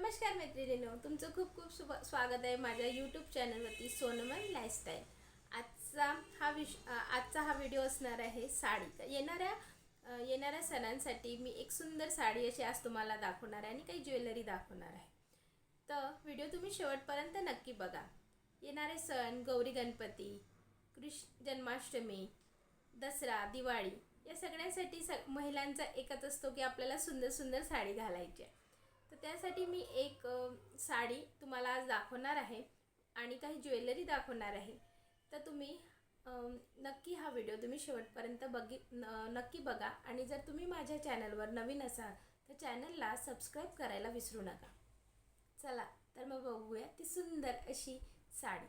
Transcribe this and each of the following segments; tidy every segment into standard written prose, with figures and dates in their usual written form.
नमस्कार मैत्रिणींनो, तुमचं खूप खूप स्वागत आहे माझ्या यूट्यूब चॅनलवरती सोनमन लाईफस्टाईल। आजचा हा व्हिडिओ असणार आहे साडी। येणाऱ्या सणांसाठी मी एक सुंदर साडी अशी आज तुम्हाला दाखवणार आहे आणि काही ज्वेलरी दाखवणार आहे। तर व्हिडिओ तुम्ही शेवटपर्यंत नक्की बघा। येणारे सण गौरी गणपती, कृष्ण जन्माष्टमी, दसरा, दिवाळी या सगळ्यांसाठी महिलांचा एकच असतो की आपल्याला सुंदर सुंदर साडी घालायची आहे। तर त्यासाठी मी एक साडी तुम्हाला आज दाखवणार आहे आणि काही ज्वेलरी दाखवणार आहे। तर तुम्ही नक्की हा व्हिडिओ तुम्ही शेवटपर्यंत नक्की बघा आणि जर तुम्ही माझ्या चॅनलवर नवीन असाल तर चॅनलला सबस्क्राईब करायला विसरू नका। चला तर मग बघूया ती सुंदर अशी साडी।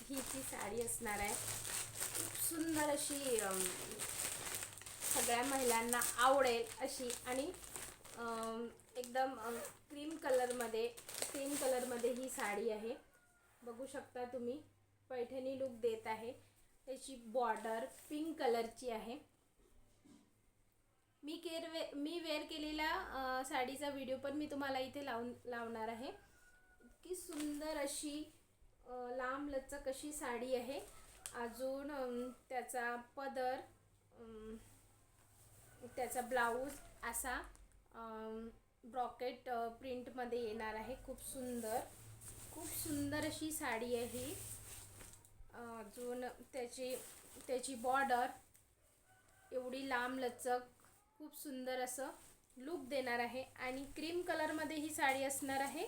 ही ती साडी असणार आहे, खूप सुंदर अशी, सगळ्या महिलांना आवडेल अशी आणि एकदम क्रीम कलरमध्ये ही साडी आहे। बघू शकता तुम्ही, पैठणी लुक देत आहे। त्याची बॉर्डर पिंक कलरची आहे। मी वेअर केलेला साडीचा व्हिडिओ पण मी तुम्हाला इथे लावणार आहे। इतकी सुंदर अशी लांब लचक अशी साडी आहे। अजून त्याचा पदर, त्याचा ब्लाऊज असा ब्रॉकेट प्रिंटमध्ये येणार आहे। खूप सुंदर अशी साडी आहे। अजून त्याची बॉर्डर एवढी लांब लचक, खूप सुंदर असं लुक देणार आहे आणि क्रीम कलरमध्ये ही साडी असणार आहे।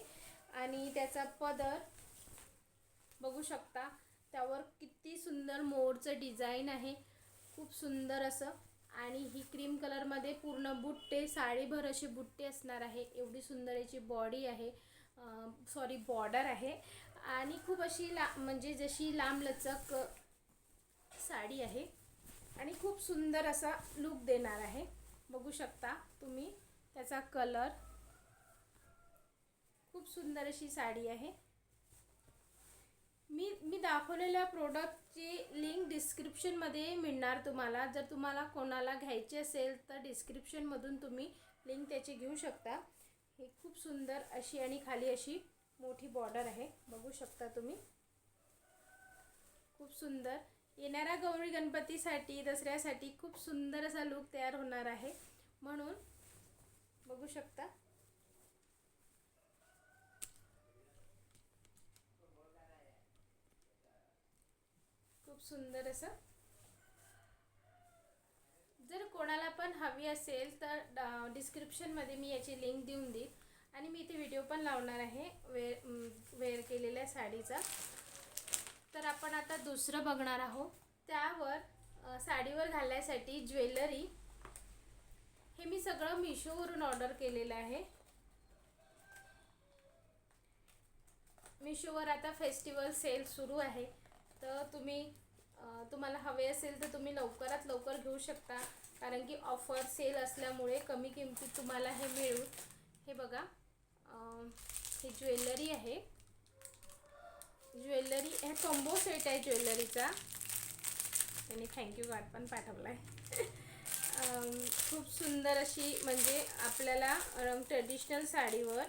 आणि त्याचा पदर बघू शकता, त्यावर किती सुंदर मोरचं डिझाईन आहे, खूप सुंदर असं। आणि ही क्रीम कलरमध्ये पूर्ण बुट्टे, साडीभर असे बुट्टे असणार आहे। एवढी सुंदर याची बॉर्डर आहे आणि खूप अशी म्हणजे जशी लांब लचक साडी आहे आणि खूप सुंदर असा लुक देणार आहे। बघू शकता तुम्ही त्याचा कलर, खूप सुंदर अशी साडी आहे। मी दाखवलेल्या प्रोडक्टची लिंक डिस्क्रिप्शनमध्ये मिळणार तुम्हाला। जर तुम्हाला कोणाला घ्यायचे असेल तर डिस्क्रिप्शनमधून तुम्ही लिंक त्याची घेऊ शकता। ही खूप सुंदर अशी आणि खाली अशी मोठी बॉर्डर आहे, बघू शकता तुम्ही, खूप सुंदर। येणाऱ्या गौरी गणपतीसाठी, दसऱ्यासाठी खूप सुंदर असा लुक तयार होणार आहे, म्हणून बघू शकता। खूप सुंदर असं। जर कोणाला पण हवी असेल तर डिस्क्रिप्शनमध्ये मी याची लिंक देऊन देईल आणि मी इथे व्हिडिओ पण लावणार आहे वेअर केलेल्या साडीचा। तर आपण आता दुसरं बघणार आहोत। त्यावर साडीवर घालण्यासाठी ज्वेलरी, हे मी सगळं मिशोवरून ऑर्डर केलेलं आहे। मिशोवर आता फेस्टिवल सेल सुरू आहे, तर तुम्हाला हवे असेल तर तुम्ही लवकरात लवकर घेऊ शकता, कारण की ऑफर सेल असल्यामुळे कमी किमतीत तुम्हाला हे मिळेल। हे बघा, हे ज्वेलरी आहे। हे कॉम्बो सेट आहे ज्वेलरीचा। त्यांनी थँक्यू कार्ड पण पाठवला आहे। खूप सुंदर अशी, म्हणजे आपल्याला ट्रेडिशनल साडीवर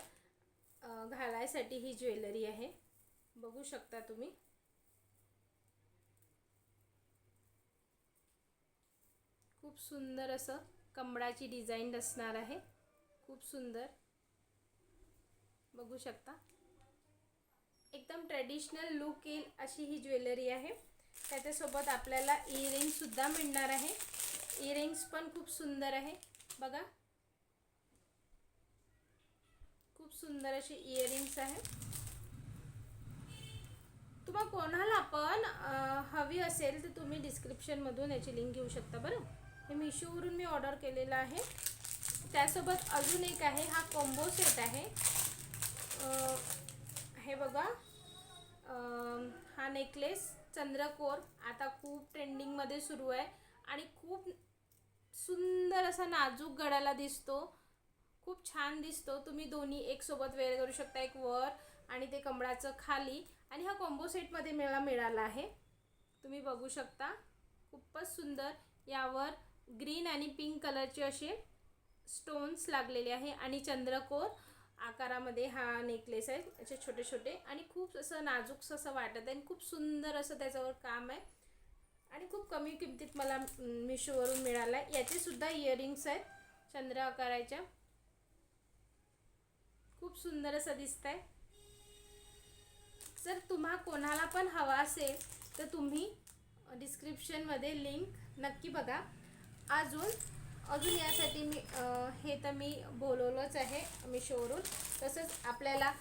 घालायसाठी ही ज्वेलरी आहे, बघू शकता तुम्ही। खूप सुंदर असं कमळाची डिझाईन असणार आहे, खूप सुंदर, बघू शकता। एकदम ट्रेडिशनल लुक येईल अशी ही ज्वेलरी आहे। त्याच्यासोबत आपल्याला इयरिंग्स सुद्धा मिळणार आहे। इयरिंग्स पण खूप सुंदर आहे, बघा, खूप सुंदर अशी इयरिंग्स आहे। तुम्हाला कोणाला पण हवी असेल तर तुम्ही डिस्क्रिप्शनमधून याची लिंक घेऊ शकता बरं। हे मिशोवरून मी ऑर्डर केलेलं आहे। त्यासोबत अजून एक आहे, हा कॉम्बो सेट आहे। हे बघा, हा नेकलेस चंद्रकोर आता खूप ट्रेंडिंगमध्ये सुरू आहे आणि खूप सुंदर असा नाजूक गळ्याला दिसतो, खूप छान दिसतो। तुम्ही दोन्ही एक सोबत वेअर करू शकता, एक वर आणि ते कमळाचं खाली। आणि हा कॉम्बो सेटमध्ये मिळाला आहे, तुम्ही बघू शकता, खूपच सुंदर। यावर ग्रीन आणि पिंक कलरचे असे स्टोन्स लागलेले आहे आणि चंद्रकोर आकारामध्ये हा नेकलेस आहे. असे छोटे छोटे आणि खूप असं नाजूकसं असं वाटत आहे आणि खूप सुंदर असं त्याच्यावर काम आहे आणि खूप कमी किमतीत मला मिशोवरून मिळाला आहे. याचे सुद्धा इयरिंग्स आहेत चंद्र आकाराच्या. खूप सुंदर असं दिसत आहे. जर तुम्हा कोणाला पण हवा असेल तर तुम्ही डिस्क्रिप्शनमध्ये लिंक नक्की बघा. अजून यासाठी हे तर मी बोलवलंच आहे मिशोवरून. तसंच आपल्याला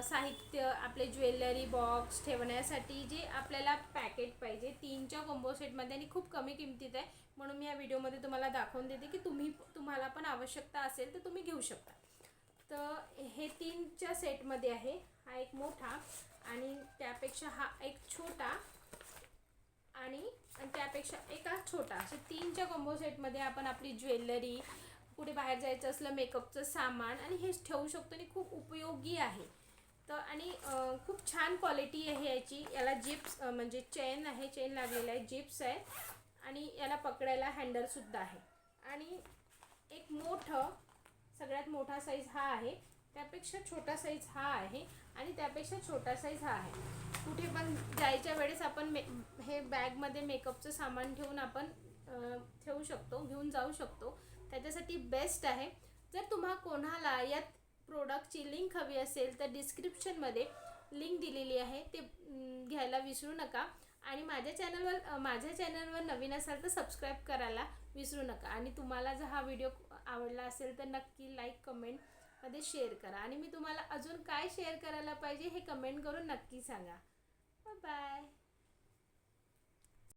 साहित्य, आपले ज्वेलरी बॉक्स ठेवण्यासाठी जे आपल्याला पॅकेट पाहिजे 3च्या कॉम्बो सेटमध्ये आणि खूप कमी किमतीत आहे, म्हणून मी या व्हिडिओमध्ये तुम्हाला दाखवून देते की तुम्हाला पण आवश्यकता असेल तर तुम्ही घेऊ शकता. तर हे 3च्या सेटमध्ये आहे. हा एक मोठा आणि त्यापेक्षा हा एक छोटा आणि त्यापेक्षा एक छोटा, असे 3च्या कॉम्बो सेटमध्ये आपण आपली ज्वेलरी, कुठे बाहेर जायचं असलं मेकअपचं सामान आणि हे ठेवू शकतो आणि खूप उपयोगी आहे. तर आणि खूप छान क्वालिटी आहे याची. याला जिप्स म्हणजे चेन आहे, चेन लागलेला आहे, जिप्स आहे आणि याला पकडायला हँडलसुद्धा आहे. आणि एक मोठं, सगळ्यात मोठा साईज हा आहे, त्यापेक्षा छोटा साईज हा आहे आणि त्यापेक्षा छोटा साईज हा आहे. कुठे पण जायच्या वेळेस आपण हे बॅगमध्ये मेकअपचं सामान ठेवून आपण ठेवू शकतो, घेऊन जाऊ शकतो. त्याच्यासाठी बेस्ट आहे. जर तुम्हा कोणाला या प्रोडक्टची लिंक हवी असेल तर डिस्क्रिप्शनमध्ये लिंक दिलेली आहे, ते घ्यायला विसरू नका. आणि माझ्या चॅनलवर नवीन असाल तर सबस्क्राईब करायला विसरू नका. आणि तुम्हाला जर हा व्हिडिओ आवडला असेल तर नक्की लाईक कमेंटमध्ये शेअर करा. आणि मी तुम्हाला अजून काय शेअर करायला पाहिजे हे कमेंट करून नक्की सांगा. बाय.